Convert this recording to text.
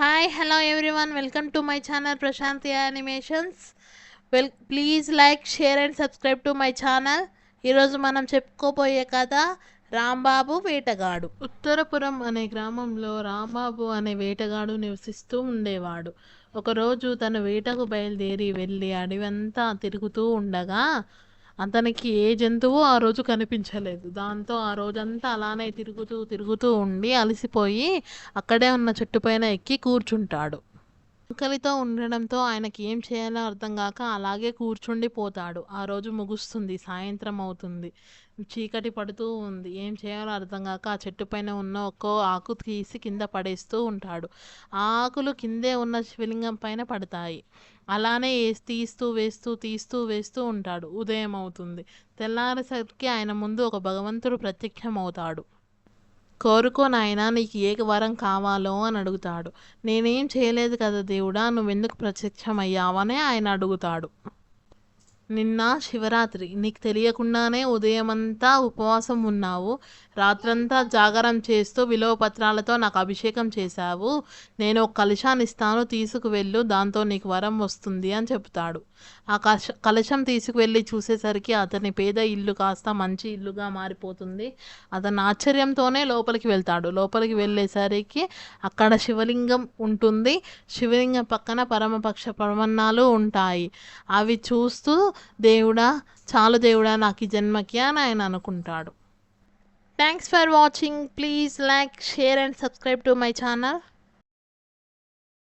Hi hello everyone welcome to my channel Prashanti animations. Please like share and subscribe to my channel. ఈరోజు మనం చెప్పుకోబోయే కథ రాంబాబు వేటగాడు. ఉత్తరపురం అనే గ్రామంలో రాంబాబు అనే వేటగాడు నివసిస్తూ ఉండేవాడు. ఒకరోజు తను వేటకు బయలుదేరి వెళ్ళి అడవంతా తిరుగుతూ ఉండగా అతనికి ఏ జంతువు ఆ రోజు కనిపించలేదు. దాంతో ఆ రోజంతా అలానే తిరుగుతూ ఉండి అలసిపోయి అక్కడే ఉన్న చెట్టు పైన ఎక్కి కూర్చుంటాడు. ఆకలితో ఉండడంతో ఆయనకి ఏం చేయాలో అర్థం కాక అలాగే కూర్చుండిపోతాడు. ఆ రోజు ముగుస్తుంది, సాయంత్రం అవుతుంది, చీకటి పడుతూ ఉంది. ఏం చేయాలో అర్థం కాక ఆ చెట్టు పైన ఉన్న ఒక్కో ఆకు తీసి కింద పడేస్తూ ఉంటాడు. ఆ ఆకులు కిందే ఉన్న శివలింగం పైన పడతాయి. అలానే తీస్తూ ఉంటాడు. ఉదయం అవుతుంది. తెల్లారేసరికి ఆయన ముందు ఒక భగవంతుడు ప్రత్యక్షమవుతాడు. కోరుకో నాయనా, నీకు ఏ వరం కావాలో అని అడుగుతాడు. నేనేం చేయలేదు కదా దేవుడా, నువ్వెందుకు ప్రత్యక్షమయ్యావని ఆయన అడుగుతాడు. నిన్న శివరాత్రి, నీకు తెలియకుండానే ఉదయమంతా ఉపవాసం ఉన్నావు, రాత్రంతా జాగరం చేస్తూ విలువ పత్రాలతో నాకు అభిషేకం చేశావు. నేను ఒక కలశాన్ని ఇస్తాను, తీసుకువెళ్ళు, దాంతో నీకు వరం వస్తుంది అని చెప్తాడు. ఆ కలశం తీసుకువెళ్ళి చూసేసరికి అతని పేద ఇల్లు కాస్త మంచి ఇల్లుగా మారిపోతుంది. అతను ఆశ్చర్యంతోనే లోపలికి వెళ్తాడు. లోపలికి వెళ్ళేసరికి అక్కడ శివలింగం ఉంటుంది. శివలింగం పక్కన పరమపక్ష ప్రమన్నాలు ఉంటాయి. అవి చూస్తూ దేవుడా, చాలు దేవుడా నాకు ఈ జన్మకి అని ఆయన అనుకుంటాడు. Thanks for watching. Please like share and subscribe to my channel.